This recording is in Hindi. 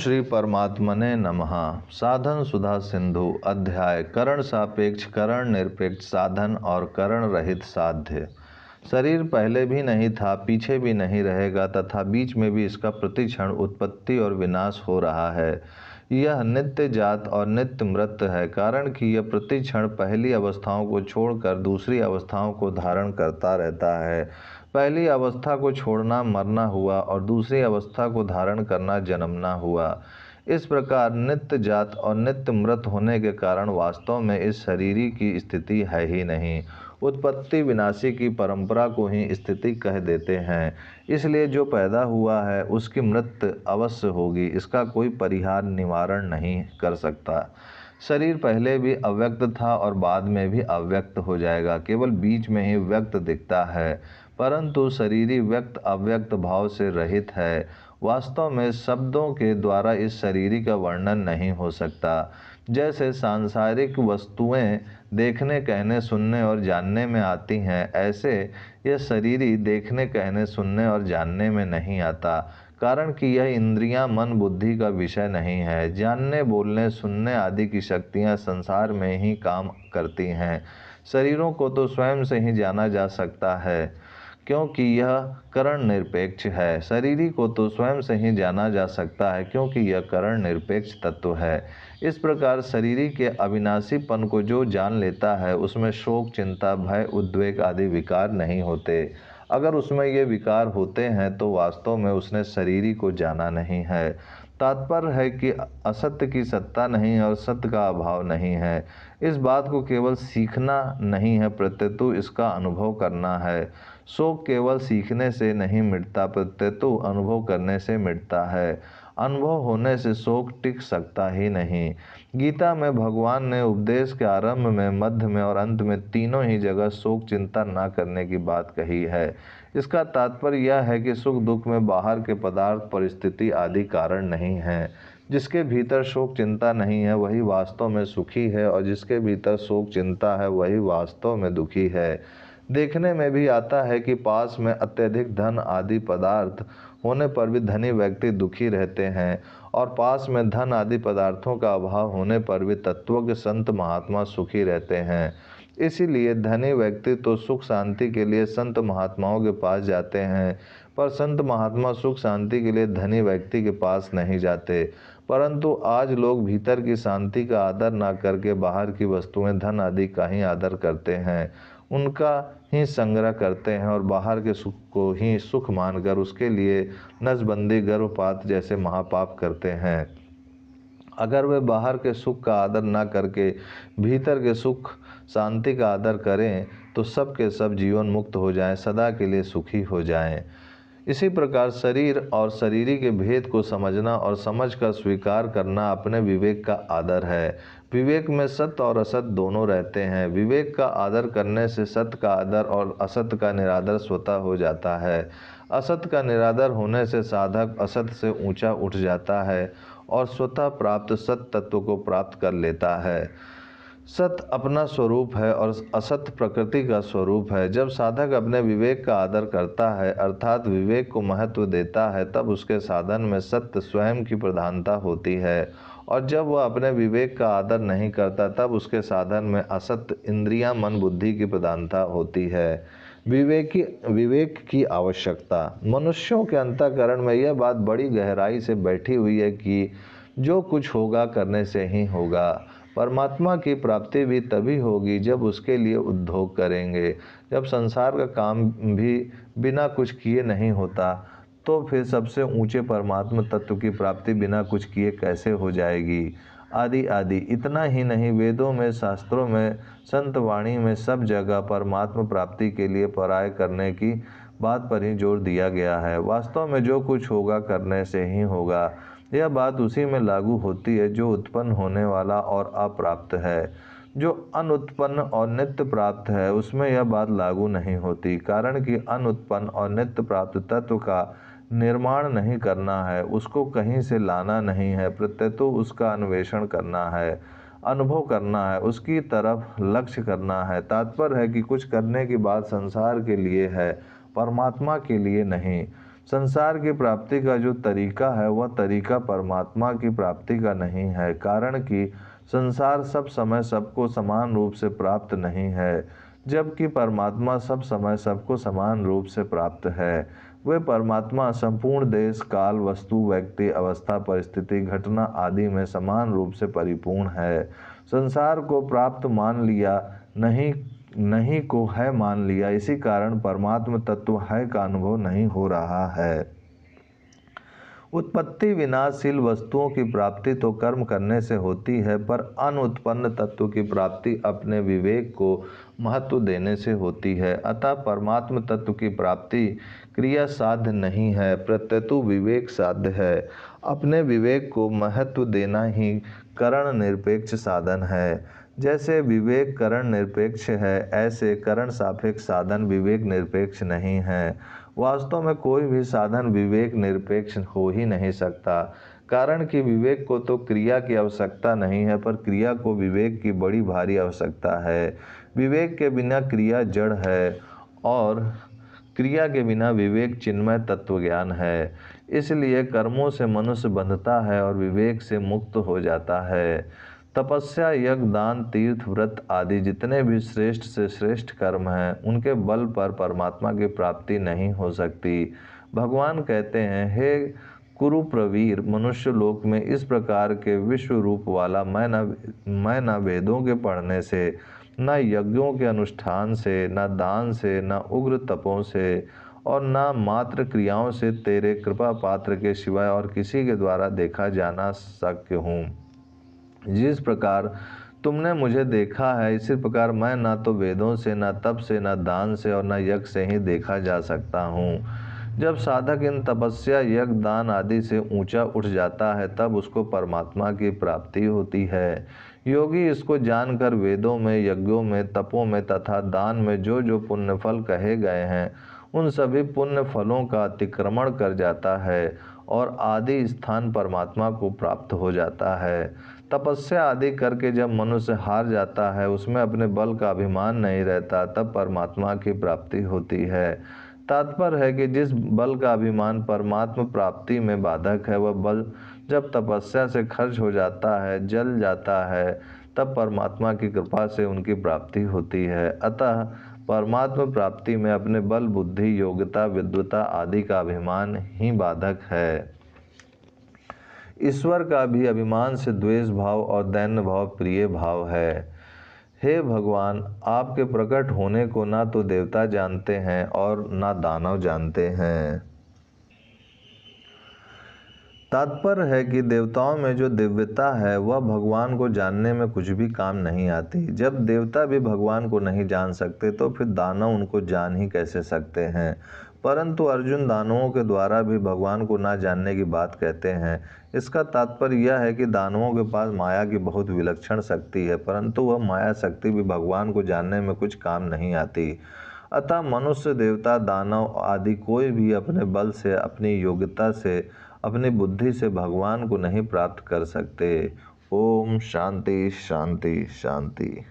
श्री परमात्मने नमः। साधन सुधा सिंधु अध्याय करण सापेक्ष, करण निरपेक्ष साधन और करण रहित साध्य। शरीर पहले भी नहीं था, पीछे भी नहीं रहेगा तथा बीच में भी इसका प्रतिक्षण उत्पत्ति और विनाश हो रहा है। यह नित्य जात और नित्य मृत है, कारण कि यह प्रतिक्षण पहली अवस्थाओं को छोड़कर दूसरी अवस्थाओं को धारण करता रहता है। पहली अवस्था को छोड़ना मरना हुआ और दूसरी अवस्था को धारण करना जन्मना हुआ। इस प्रकार नित्य जात और नित्य मृत होने के कारण वास्तव में इस शरीर की स्थिति है ही नहीं। उत्पत्ति विनाशी की परंपरा को ही स्थिति कह देते हैं। इसलिए जो पैदा हुआ है उसकी मृत्यु अवश्य होगी, इसका कोई परिहार निवारण नहीं कर सकता। शरीर पहले भी अव्यक्त था और बाद में भी अव्यक्त हो जाएगा, केवल बीच में ही व्यक्त दिखता है। परंतु शरीर व्यक्त अव्यक्त भाव से रहित है। वास्तव में शब्दों के द्वारा इस शरीर का वर्णन नहीं हो सकता। जैसे सांसारिक वस्तुएं देखने, कहने, सुनने और जानने में आती हैं, ऐसे यह शरीर देखने, कहने, सुनने और जानने में नहीं आता, कारण कि यह इंद्रियां मन बुद्धि का विषय नहीं है। जानने, बोलने, सुनने आदि की शक्तियां संसार में ही काम करती हैं। शरीरों को तो स्वयं से ही जाना जा सकता है, क्योंकि यह करण निरपेक्ष है। शरीरी को तो स्वयं से ही जाना जा सकता है, क्योंकि यह करण निरपेक्ष तत्व है। इस प्रकार शरीरी के अविनाशीपन को जो जान लेता है, उसमें शोक, चिंता, भय, उद्वेग आदि विकार नहीं होते। अगर उसमें ये विकार होते हैं तो वास्तव में उसने शरीरी को जाना नहीं है। तात्पर्य है कि असत्य की सत्ता नहीं और सत्य का अभाव नहीं है। इस बात को केवल सीखना नहीं है, प्रत्यतु इसका अनुभव करना है। शोक केवल सीखने से नहीं मिटता, प्रत्यतु अनुभव करने से मिटता है। अनुभव होने से शोक टिक सकता ही नहीं। गीता में भगवान ने उपदेश के आरंभ में, मध्य में और अंत में तीनों ही जगह शोक चिंता न करने की बात कही है। इसका तात्पर्य यह है कि सुख दुख में बाहर के पदार्थ, परिस्थिति आदि कारण नहीं है। जिसके भीतर शोक चिंता नहीं है वही वास्तव में सुखी है, और जिसके भीतर शोक चिंता है वही वास्तव में दुखी है। देखने में भी आता है कि पास में अत्यधिक धन आदि पदार्थ होने पर भी धनी व्यक्ति दुखी रहते हैं, और पास में धन आदि पदार्थों का अभाव होने पर भी तत्वज्ञ संत महात्मा सुखी रहते हैं। इसीलिए धनी व्यक्ति तो सुख शांति के लिए संत महात्माओं के पास जाते हैं, पर संत महात्मा सुख शांति के लिए धनी व्यक्ति के पास नहीं जाते। परंतु आज लोग भीतर की शांति का आदर न करके बाहर की वस्तुएं, धन आदि का ही आदर करते हैं, उनका ही संग्रह करते हैं और बाहर के सुख को ही सुख मानकर उसके लिए नसबंदी, गर्भपात जैसे महापाप करते हैं। अगर वे बाहर के सुख का आदर न करके भीतर के सुख शांति का आदर करें तो सब के सब जीवन मुक्त हो जाएं, सदा के लिए सुखी हो जाएं। इसी प्रकार शरीर और शरीरी के भेद को समझना और समझ कर स्वीकार करना अपने विवेक का आदर है। विवेक में सत्य और असत दोनों रहते हैं। विवेक का आदर करने से सत्य का आदर और असत्य का निरादर स्वतः हो जाता है। असत्य का निरादर होने से साधक असत्य से ऊंचा उठ जाता है और स्वतः प्राप्त सत्य तत्व को प्राप्त कर लेता है। सत्य अपना स्वरूप है और असत्य प्रकृति का स्वरूप है। जब साधक अपने विवेक का आदर करता है, अर्थात विवेक को महत्व देता है, तब उसके साधन में सत्य स्वयं की प्रधानता होती है, और जब वह अपने विवेक का आदर नहीं करता तब उसके साधन में असत्य, इंद्रियां, मन, बुद्धि की प्रधानता होती है। विवेक की आवश्यकता। मनुष्यों के अंतःकरण में यह बात बड़ी गहराई से बैठी हुई है कि जो कुछ होगा करने से ही होगा। परमात्मा की प्राप्ति भी तभी होगी जब उसके लिए उद्योग करेंगे। जब संसार का काम भी बिना कुछ किए नहीं होता, तो फिर सबसे ऊंचे परमात्मा तत्व की प्राप्ति बिना कुछ किए कैसे हो जाएगी? आदि आदि। इतना ही नहीं, वेदों में, शास्त्रों में, संत वाणी में सब जगह परमात्मा प्राप्ति के लिए पराय करने की बात पर ही जोर दिया गया है। वास्तव में जो कुछ होगा करने से ही होगा। यह बात उसी में लागू होती है जो उत्पन्न होने वाला और अप्राप्त है। जो अनुत्पन्न और नित्य प्राप्त है उसमें यह बात लागू नहीं होती, कारण कि अनुत्पन्न और नित्य प्राप्त तत्व का निर्माण नहीं करना है, उसको कहीं से लाना नहीं है, प्रत्यतु उसका अन्वेषण करना है, अनुभव करना है, उसकी तरफ लक्ष्य करना है। तात्पर्य है कि कुछ करने की बात संसार के लिए है, परमात्मा के लिए नहीं। संसार की प्राप्ति का जो तरीका है वह तरीका परमात्मा की प्राप्ति का नहीं है, कारण कि संसार सब समय सबको समान रूप से प्राप्त नहीं है, जबकि परमात्मा सब समय सबको समान रूप से प्राप्त है। वे परमात्मा संपूर्ण देश काल वस्तु व्यक्ति अवस्था परिस्थिति घटना आदि में समान रूप से परिपूर्ण है। संसार को प्राप्त मान लिया, नहीं को है मान लिया, इसी कारण परमात्म तत्व है का अनुभव नहीं हो रहा है। उत्पत्ति विनाशशील वस्तुओं की प्राप्ति तो कर्म करने से होती है, पर अनुत्पन्न तत्व की प्राप्ति अपने विवेक को महत्व देने से होती है। अतः परमात्म तत्व की प्राप्ति क्रिया साध्य नहीं है, प्रत्यतु विवेक साध्य है। अपने विवेक को महत्व देना ही करण निरपेक्ष साधन है। जैसे विवेक करण निरपेक्ष है, ऐसे करण सापेक्ष साधन विवेक निरपेक्ष नहीं है। वास्तव में कोई भी साधन विवेक निरपेक्ष हो ही नहीं सकता, कारण कि विवेक को तो क्रिया की आवश्यकता नहीं है, पर क्रिया को विवेक की बड़ी भारी आवश्यकता है। विवेक के बिना क्रिया जड़ है और क्रिया के बिना विवेक चिन्मय तत्व ज्ञान है। इसलिए कर्मों से मनुष्य बंधता है और विवेक से मुक्त हो जाता है। तपस्या यज्ञ दान तीर्थ व्रत आदि जितने भी श्रेष्ठ से श्रेष्ठ कर्म हैं, उनके बल पर परमात्मा की प्राप्ति नहीं हो सकती। भगवान कहते हैं, हे कुरुप्रवीर, मनुष्य लोक में इस प्रकार के विश्व रूप वाला मैं न वेदों के पढ़ने से, न यज्ञों के अनुष्ठान से, न दान से, न उग्र तपों से और न मात्र क्रियाओं से तेरे कृपा पात्र के सिवाय और किसी के द्वारा देखा जाना शक्य हूँ। जिस प्रकार तुमने मुझे देखा है, इसी प्रकार मैं न तो वेदों से, न तप से, न दान से और न यज्ञ से ही देखा जा सकता हूँ। जब साधक इन तपस्या यज्ञ दान आदि से ऊंचा उठ जाता है, तब उसको परमात्मा की प्राप्ति होती है। योगी इसको जानकर वेदों में, यज्ञों में, तपों में तथा दान में जो जो पुण्य फल कहे गए हैं, उन सभी पुण्य फलों का अतिक्रमण कर जाता है और आदि स्थान परमात्मा को प्राप्त हो जाता है। तपस्या आदि करके जब मनुष्य हार जाता है, उसमें अपने बल का अभिमान नहीं रहता, तब परमात्मा की प्राप्ति होती है। तात्पर्य है कि जिस बल का अभिमान परमात्मा प्राप्ति में बाधक है, वह बल जब तपस्या से खर्च हो जाता है, जल जाता है, तब परमात्मा की कृपा से उनकी प्राप्ति होती है। अतः परमात्मा प्राप्ति में अपने बल बुद्धि योग्यता विद्वता आदि का अभिमान ही बाधक है। ईश्वर का भी अभिमान से द्वेष भाव और दैन्य भाव प्रिय भाव है। हे भगवान, आपके प्रकट होने को ना तो देवता जानते हैं और ना दानव जानते हैं। तात्पर्य है कि देवताओं में जो दिव्यता है वह भगवान को जानने में कुछ भी काम नहीं आती। जब देवता भी भगवान को नहीं जान सकते तो फिर दानव उनको जान ही कैसे सकते हैं। परंतु अर्जुन दानवों के द्वारा भी भगवान को ना जानने की बात कहते हैं। इसका तात्पर्य यह है कि दानवों के पास माया की बहुत विलक्षण शक्ति है, परंतु वह माया शक्ति भी भगवान को जानने में कुछ काम नहीं आती। अतः मनुष्य देवता दानव आदि कोई भी अपने बल से, अपनी योग्यता से, अपनी बुद्धि से भगवान को नहीं प्राप्त कर सकते। ओम शांति शांति शांति।